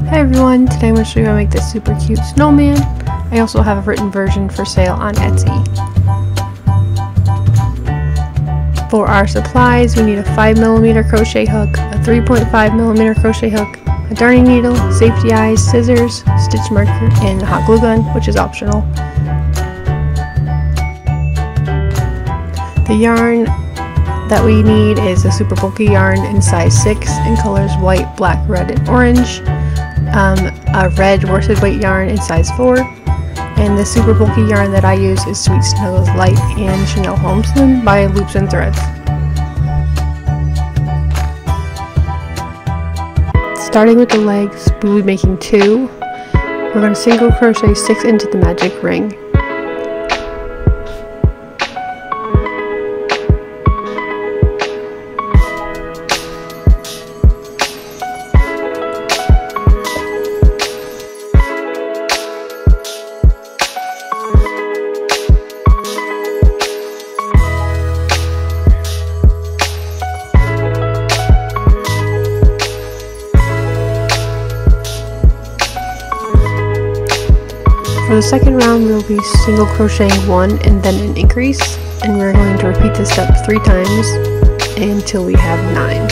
Hi everyone, today I'm going to show you how to make this super cute snowman. I also have a written version for sale on Etsy. For our supplies, we need a 5mm crochet hook, a 3.5mm crochet hook, a darning needle, safety eyes, scissors, stitch marker, and a hot glue gun, which is optional. The yarn that we need is a super bulky yarn in size 6 in colors white, black, red, and orange. A red worsted weight yarn in size 4, and the super bulky yarn that I use is Sweet Snuggles Light and Chanel Homespun by Loops and Threads. Starting with the legs, we will be making 2. We're going to single crochet 6 into the magic ring. For the second round, we will be single crocheting 1 and then an increase, and we're going to repeat this step 3 times until we have 9.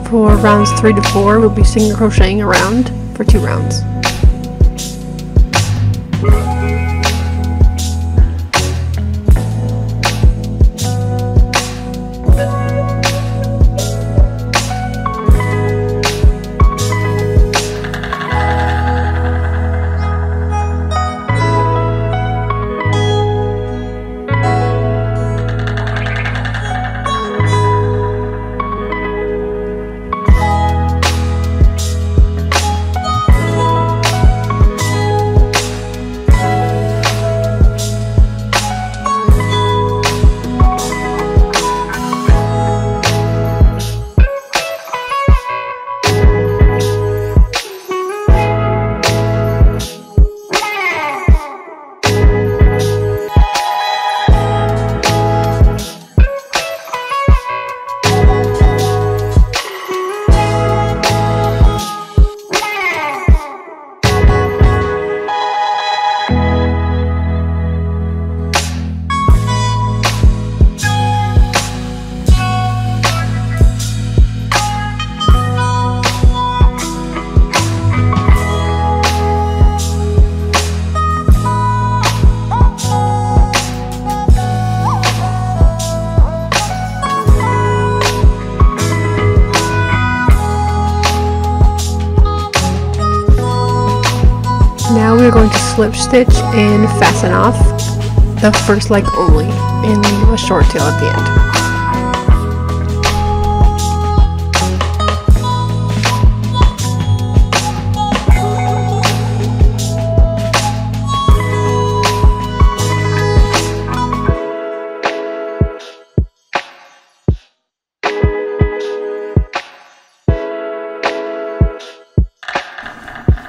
For rounds 3 to 4, we'll be single crocheting around for 2 rounds. Now we are going to slip stitch and fasten off the first leg only and leave a short tail at the end.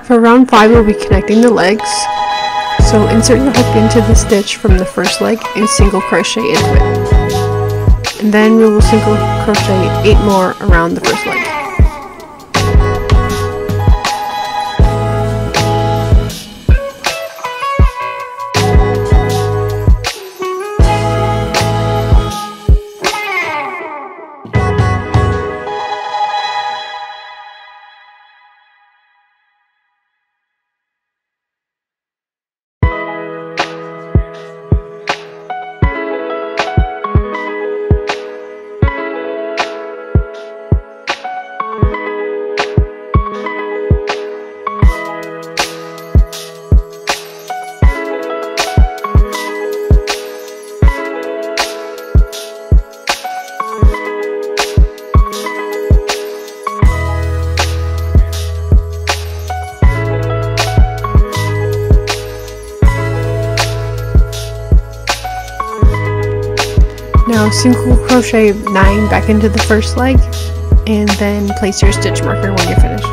For round 5, we'll be connecting the legs, so insert the hook into the stitch from the first leg and single crochet into it. And then we will single crochet 8 more around the first leg. single crochet 9 back into the first leg, and then place your stitch marker when you're finished.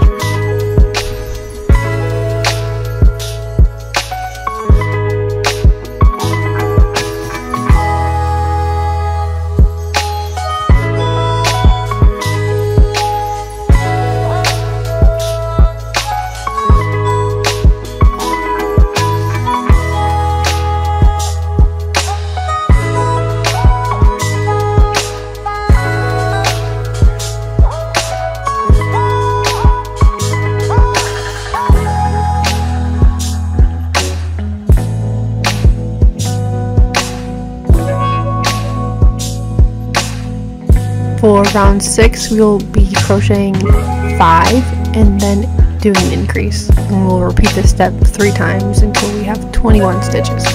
For round 6, we will be crocheting 5 and then doing an increase. And we'll repeat this step 3 times until we have 21 stitches.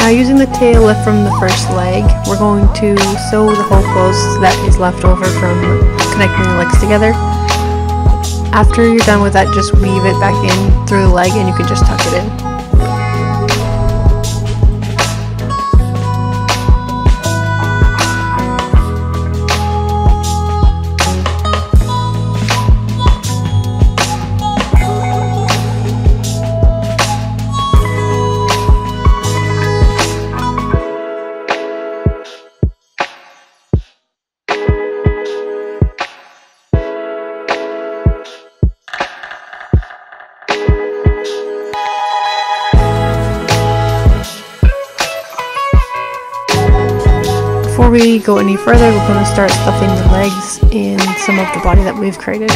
Now, using the tail left from the first leg, we're going to sew the hole closed that is left over from connecting the legs together. After you're done with that, just weave it back in through the leg and you can just tuck it in. Before we go any further, we're going to start stuffing the legs and some of the body that we've created.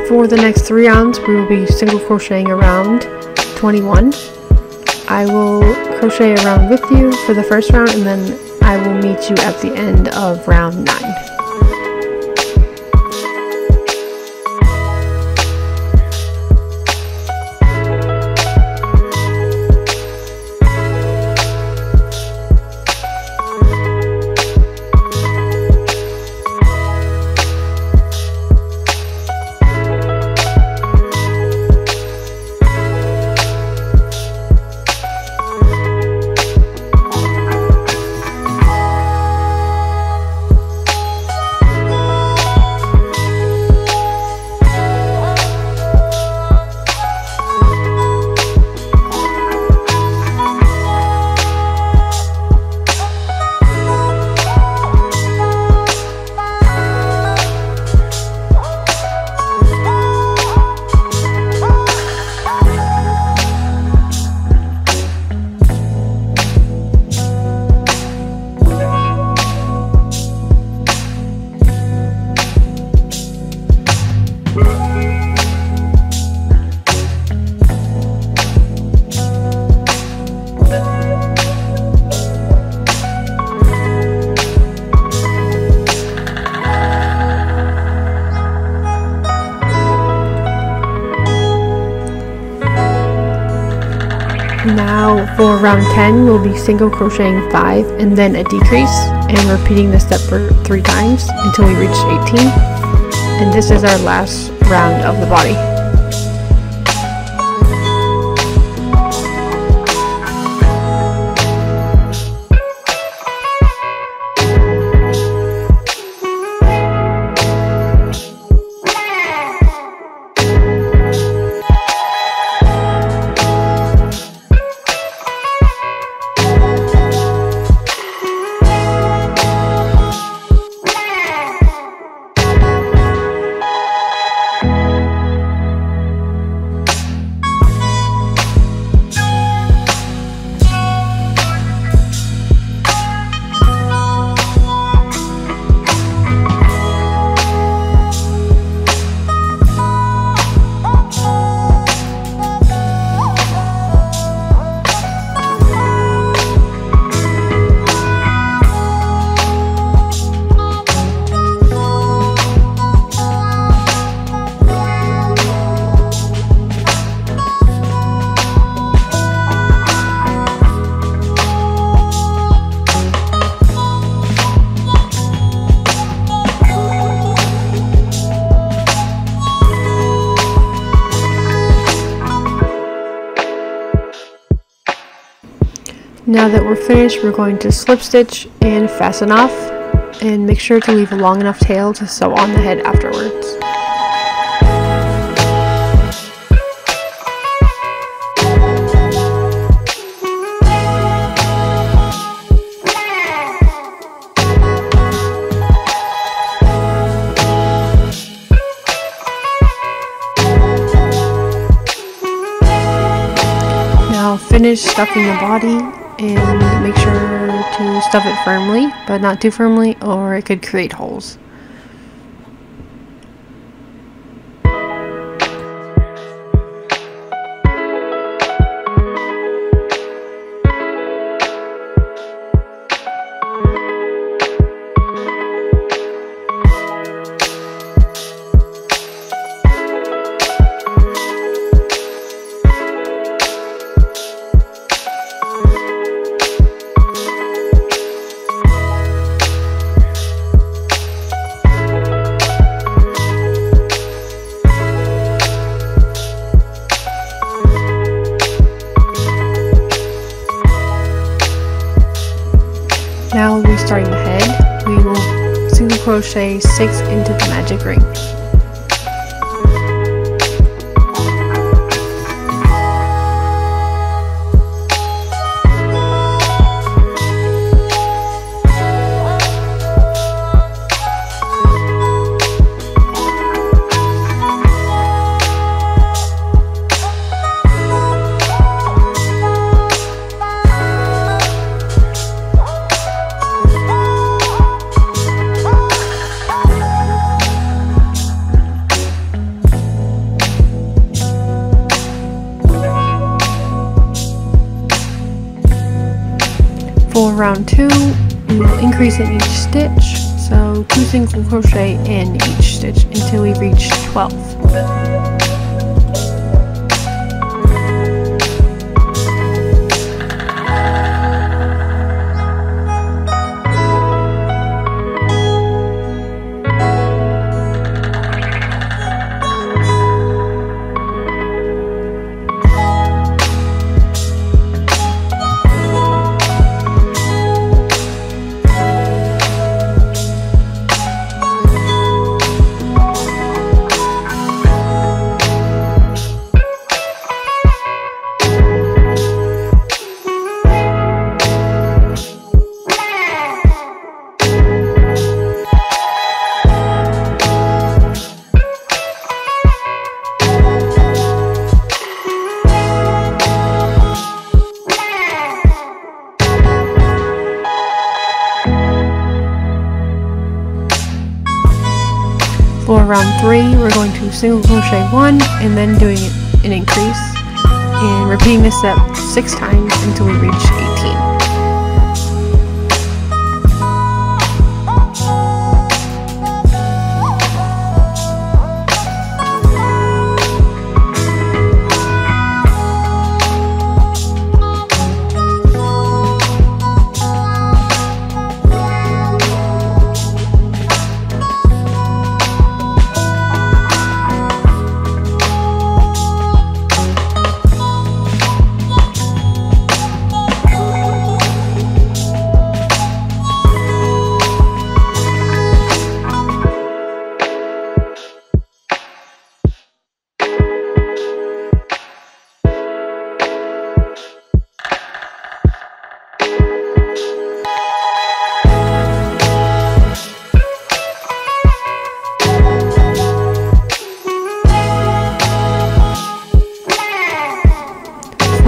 For the next 3 rounds, we will be single crocheting around 21. I will crochet around with you for the first round, and then I will meet you at the end of round 9. Now for round 10, we'll be single crocheting 5 and then a decrease, and repeating this step for 3 times until we reach 18. And this is our last round of the body. Now that we're finished, we're going to slip stitch and fasten off, and make sure to leave a long enough tail to sew on the head afterwards. Now finish stuffing the body, and make sure to stuff it firmly, but not too firmly, or it could create holes. Now we'll be starting the head. We will single crochet 6 into the magic ring. For round 2, we will increase in each stitch, so 2 single crochet in each stitch until we reach 12. For round 3, we're going to single crochet 1 and then doing an increase, and repeating this step 6 times until we reach 18.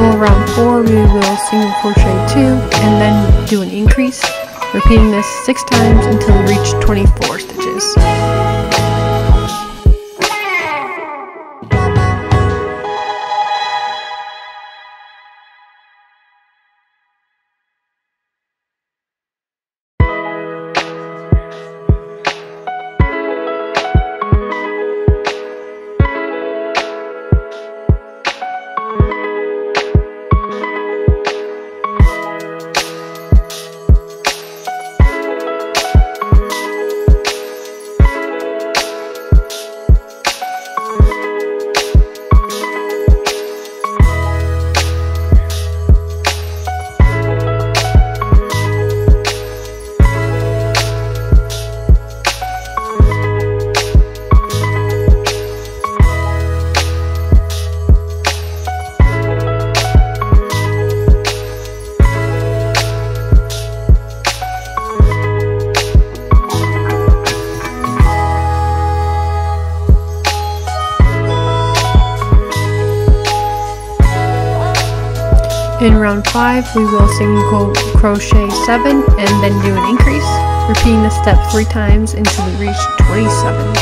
For round 4, we will single crochet 2 and then do an increase, repeating this 6 times until we reach 24 stitches. In round 5, we will single crochet 7 and then do an increase, repeating the step 3 times until we reach 27.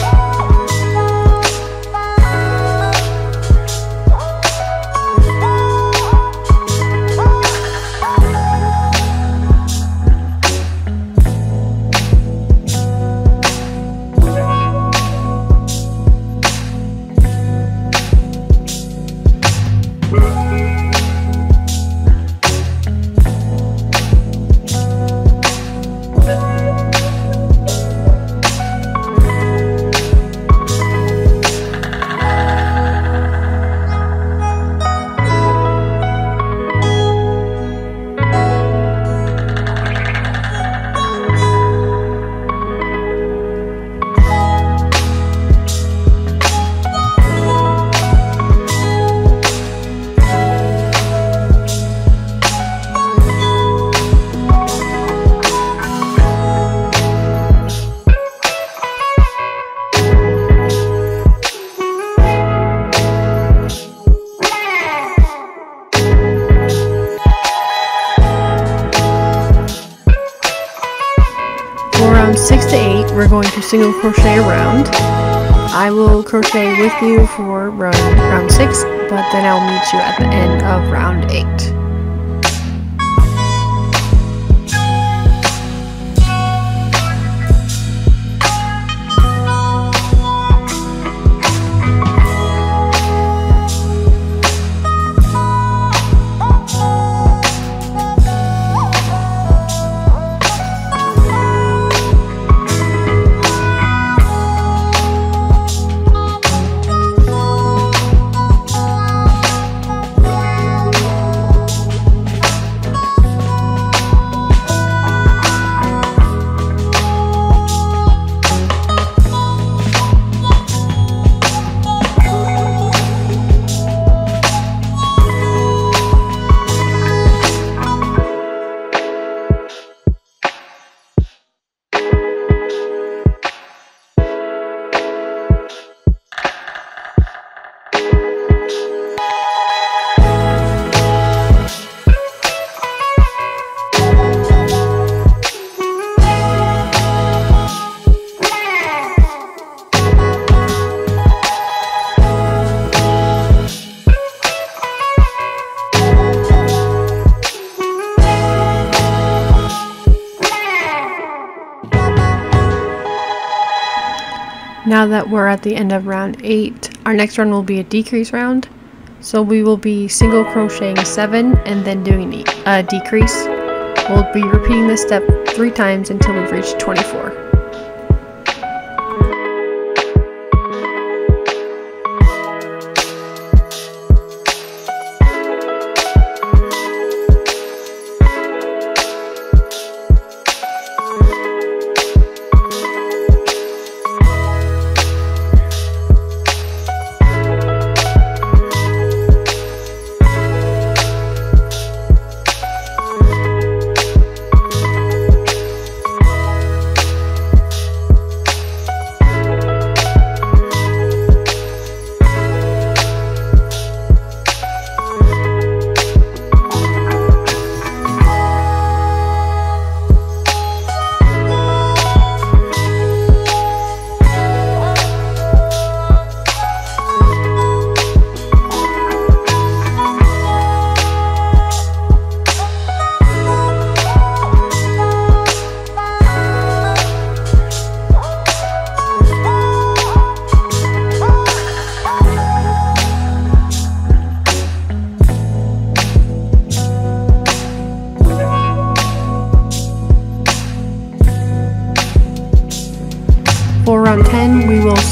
For round 6 to 8, we're going to single crochet around. I will crochet with you for round 6, but then I'll meet you at the end of round 8. Now that we're at the end of round 8, our next round will be a decrease round. So we will be single crocheting 7 and then doing a decrease. We'll be repeating this step 3 times until we've reached 24.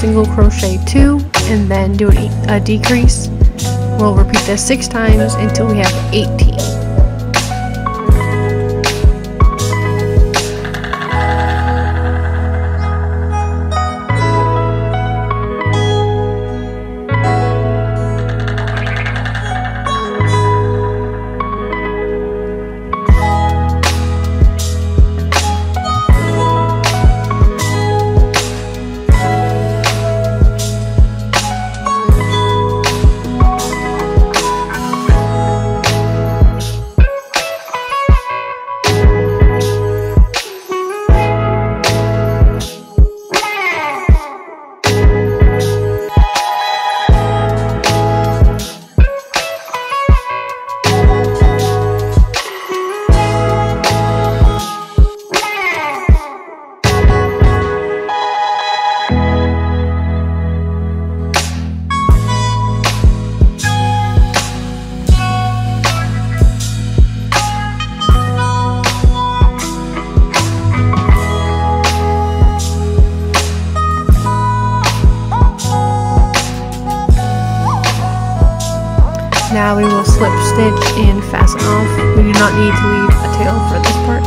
single crochet 2 and then do a decrease. We'll repeat this 6 times until we have 18. Now we will slip stitch and fasten off. We do not need to leave a tail for this part.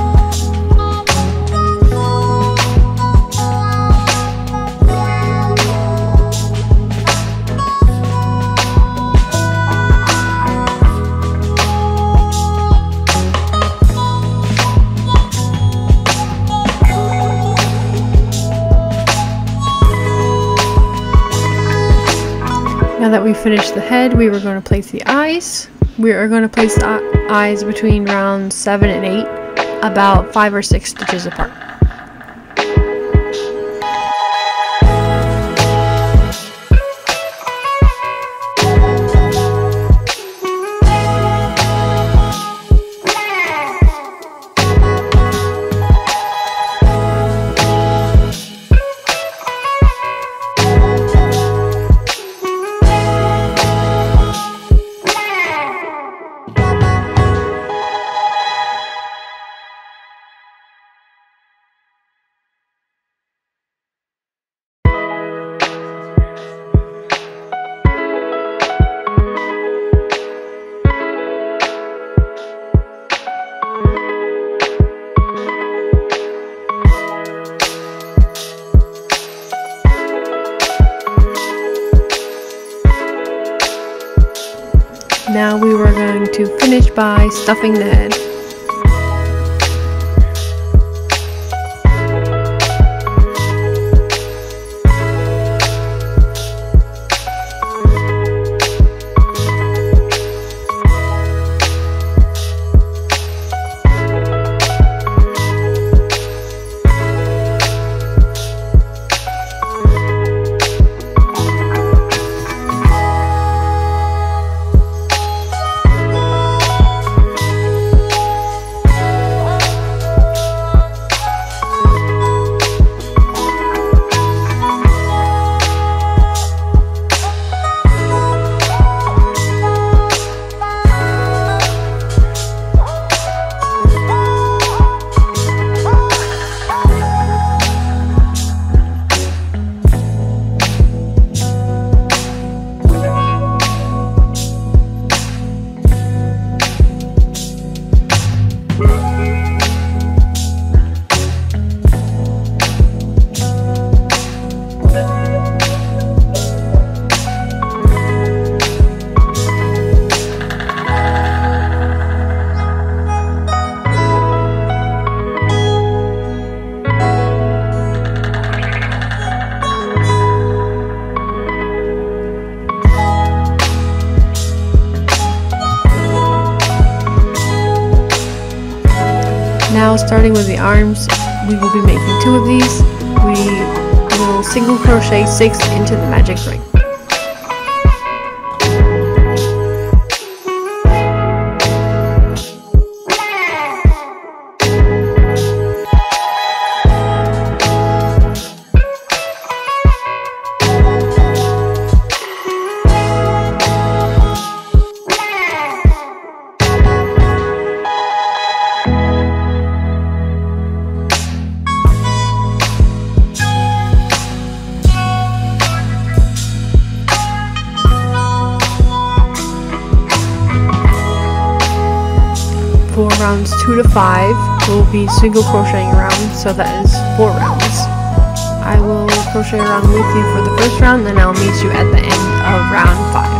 Now that we've finished the head, we were going to place the eyes. We are going to place the eyes between rounds 7 and 8, about 5 or 6 stitches apart. Now we were going to finish by stuffing the head. Now starting with the arms, we will be making 2 of these. We will single crochet 6 into the magic ring. For rounds 2 to 5, we'll be single crocheting around, so that is 4 rounds. I will crochet around with you for the first round, then I'll meet you at the end of round 5.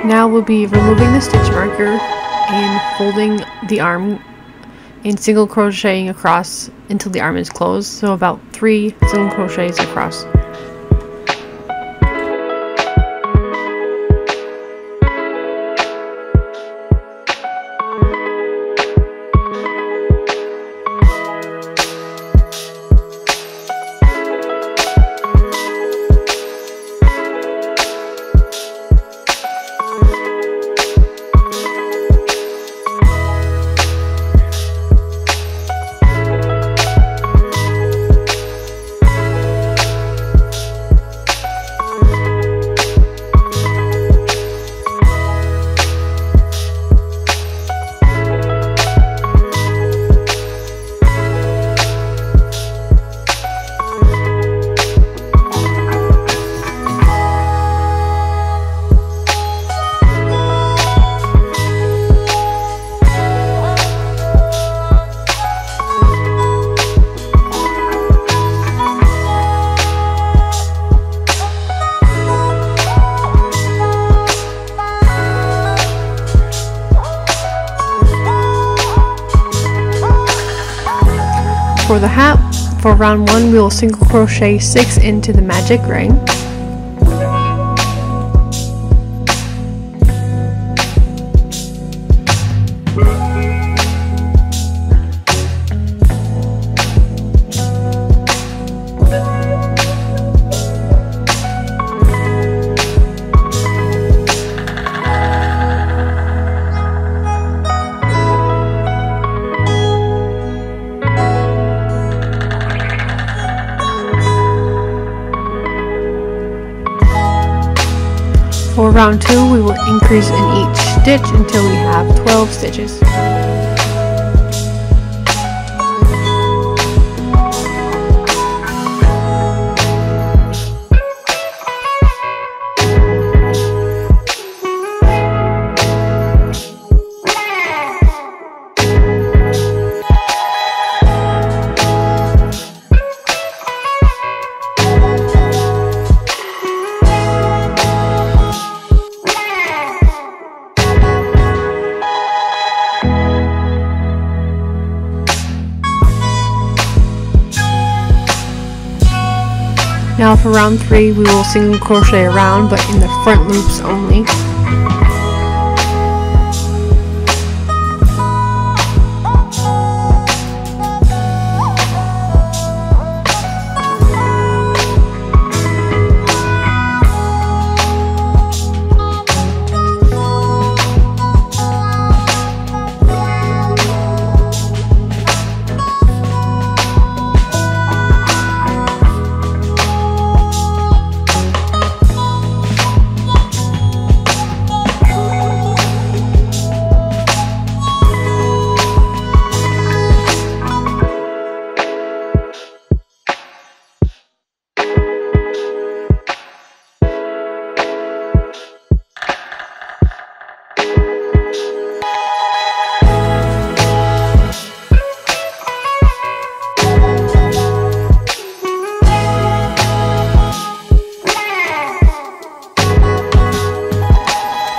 Now we'll be removing the stitch marker and folding the arm and single crocheting across until the arm is closed, so about 3 single crochets across. For the hat, for round 1, we will single crochet 6 into the magic ring. For round 2, we will increase in each stitch until we have 12 stitches. Now for round 3, we will single crochet around, but in the front loops only.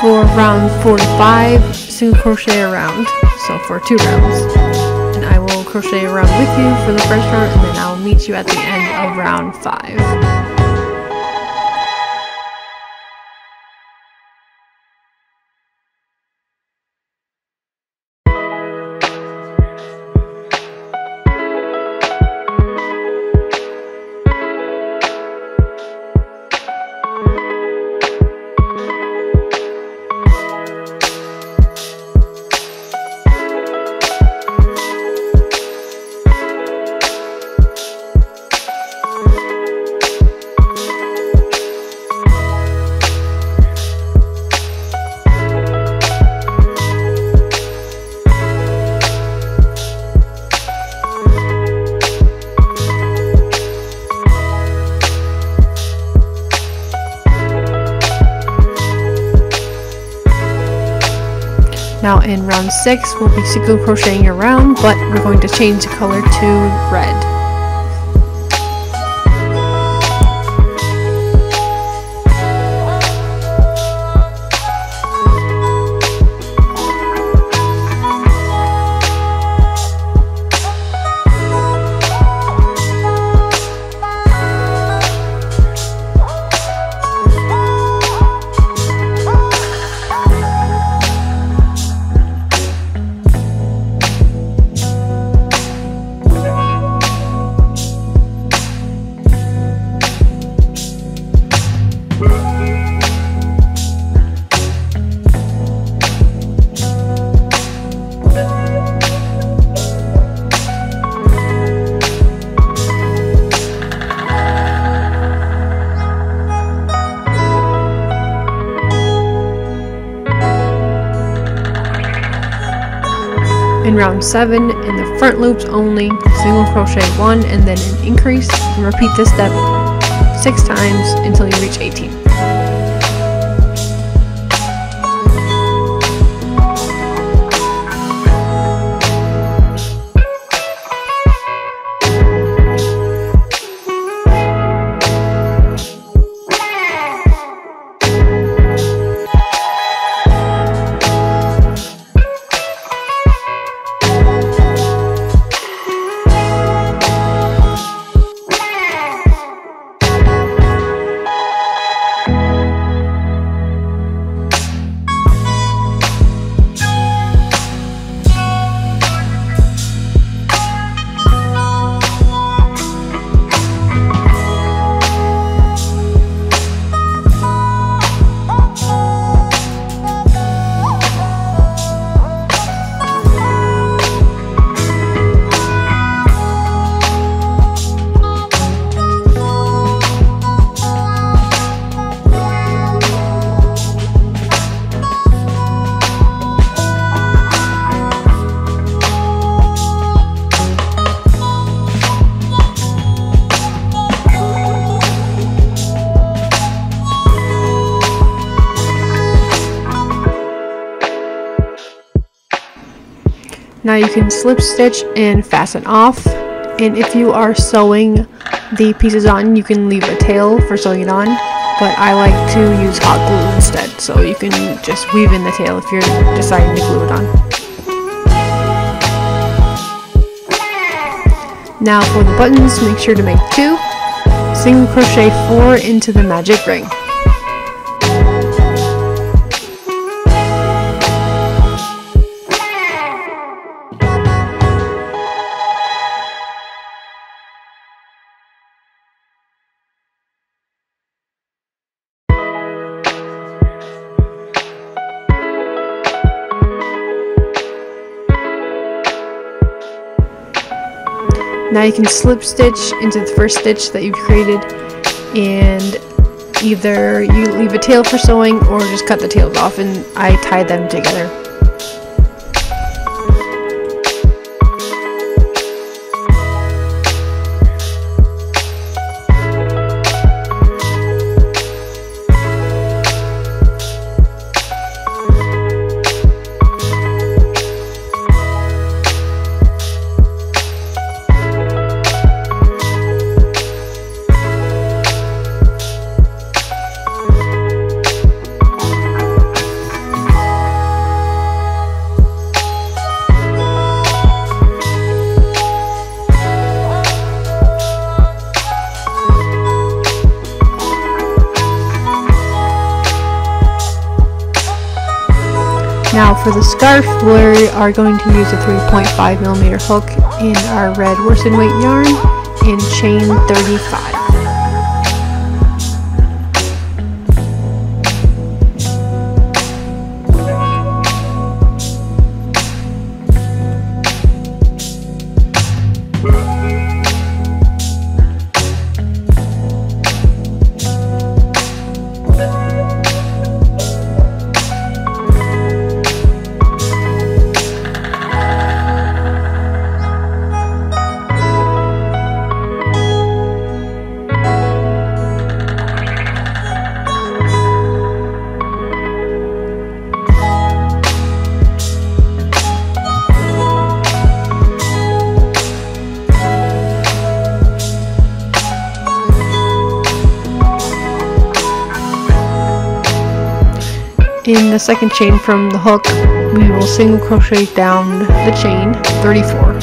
For round 4 to 5, single crochet around, so for 2 rounds, and I will crochet around with you for the first round, and then I'll meet you at the end of round 5. Now in round 6, we'll be single crocheting around, but we're going to change the color to red. In round 7, in the front loops only, single crochet 1 and then an increase, and repeat this step 6 times until you reach 18. Now you can slip stitch and fasten off, and if you are sewing the pieces on, you can leave a tail for sewing it on, but I like to use hot glue instead, so you can just weave in the tail if you're deciding to glue it on. Now for the buttons, make sure to make 2, single crochet 4 into the magic ring. Now you can slip stitch into the first stitch that you've created, and either you leave a tail for sewing or just cut the tails off, and I tie them together. For the scarf, we are going to use a 3.5mm hook in our red worsted weight yarn and chain 35. In the second chain from the hook, we will single crochet down the chain 34.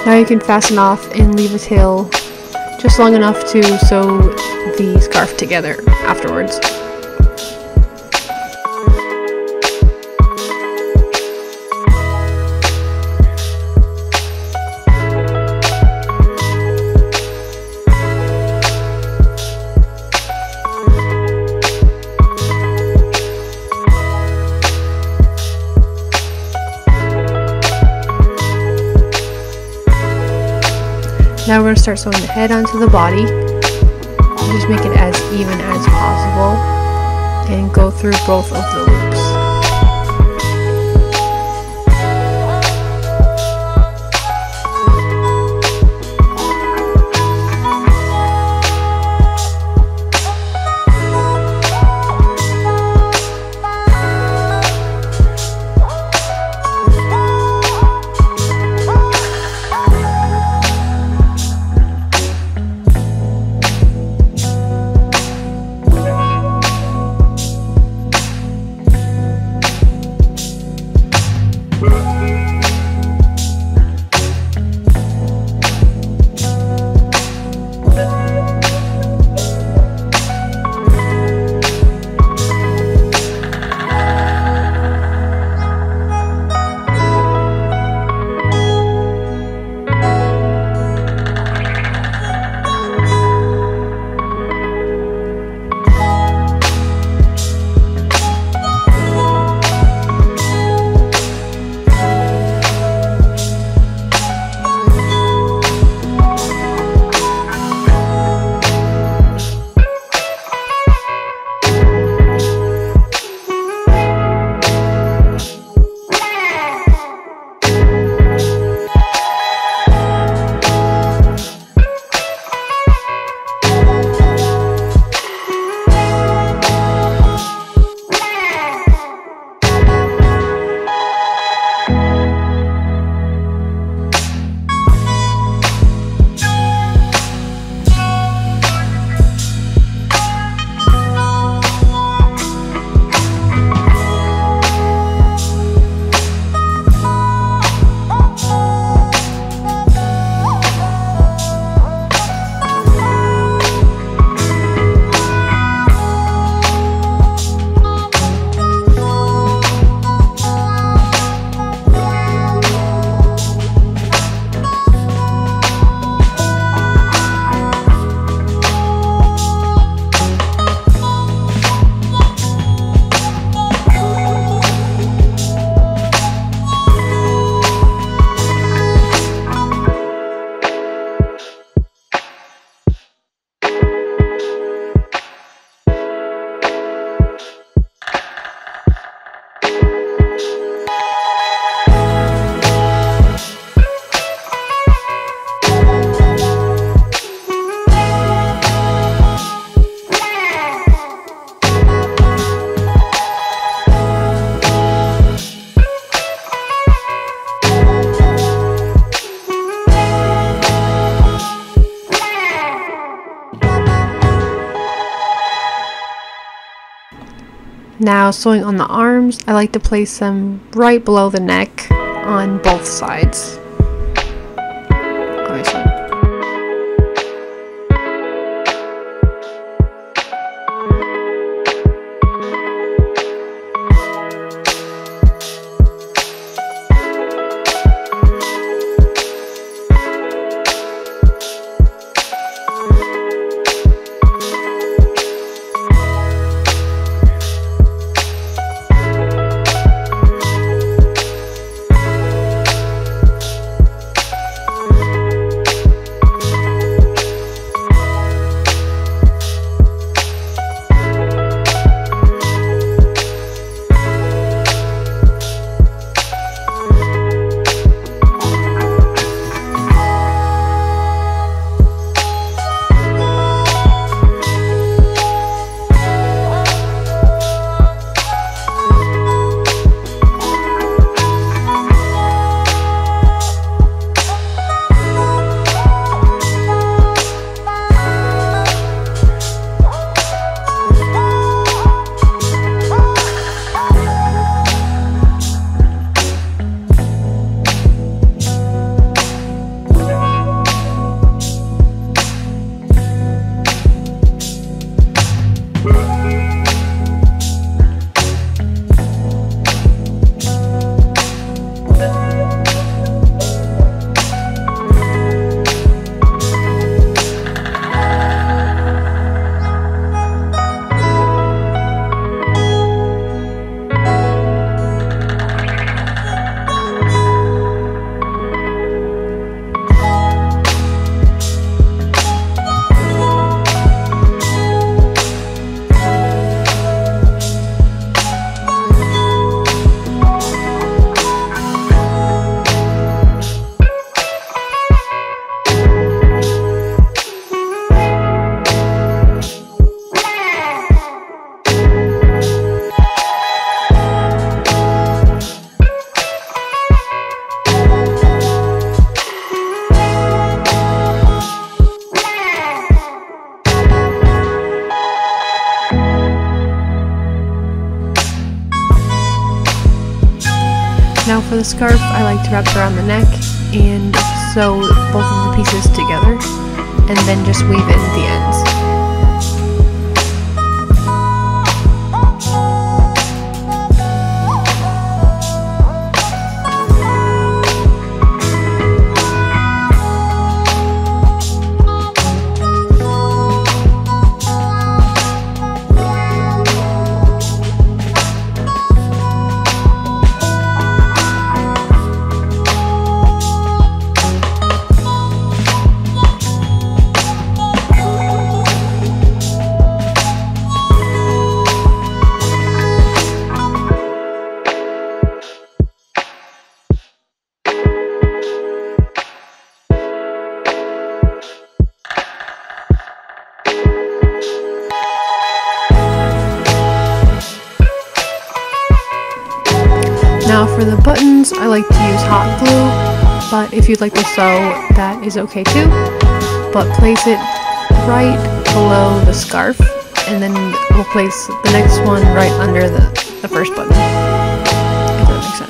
Now you can fasten off and leave a tail just long enough to sew the scarf together afterwards. Now we're going to start sewing the head onto the body. Just make it as even as possible and go through both of the loops. Now sewing on the arms, I like to place them right below the neck on both sides. Obviously. Now for the scarf, I like to wrap it around the neck and sew both of the pieces together and then just weave in the ends. Now for the buttons, I like to use hot glue, but if you'd like to sew, that is okay too. But place it right below the scarf, and then we'll place the next one right under the first button, if that makes sense.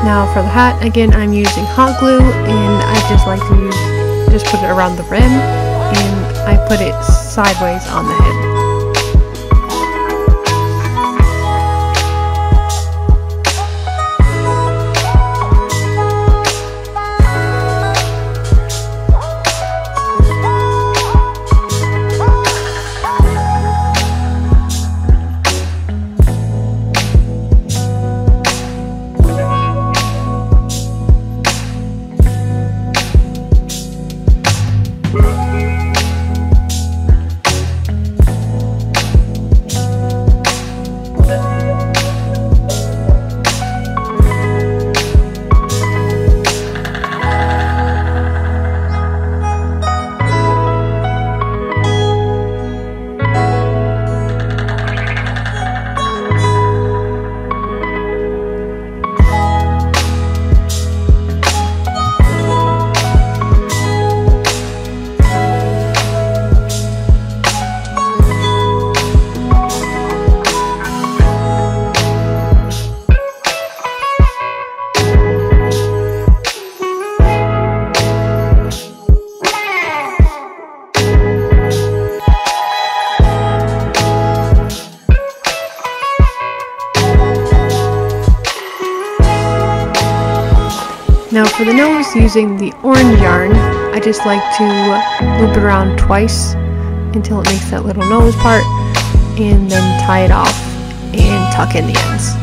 Now for the hat, again I'm using hot glue, and I just like to just put it around the rim, and I put it sideways on the head. for the nose, using the orange yarn, I just like to loop it around twice until it makes that little nose part, and then tie it off and tuck in the ends.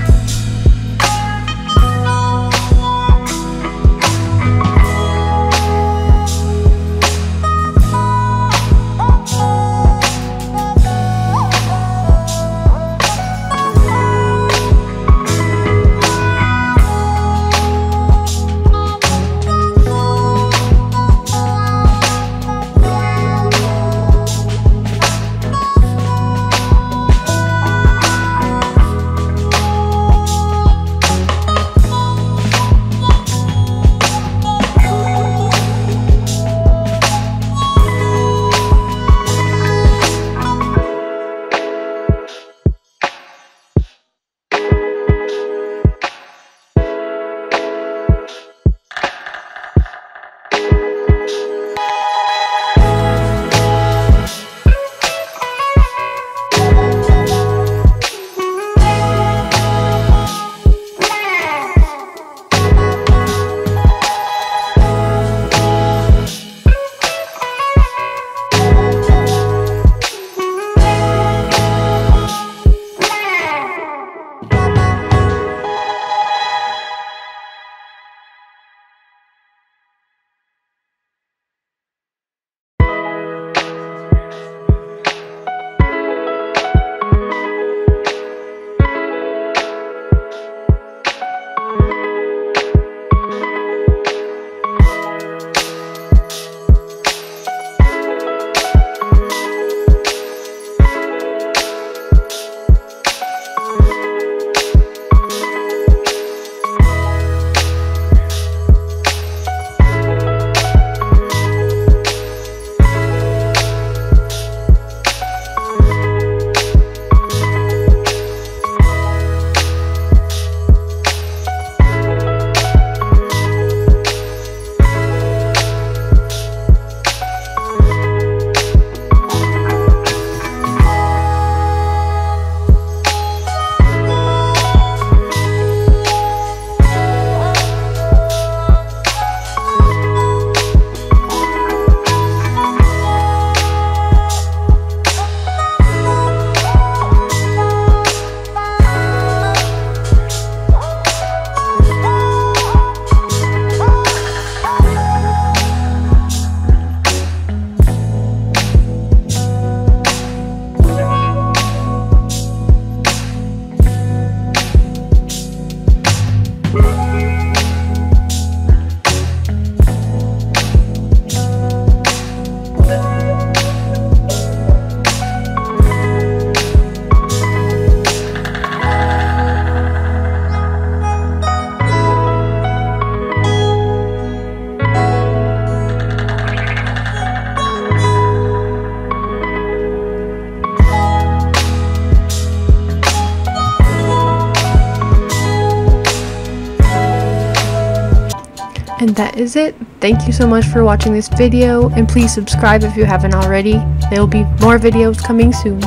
And that is it. Thank you so much for watching this video, and please subscribe if you haven't already. There will be more videos coming soon.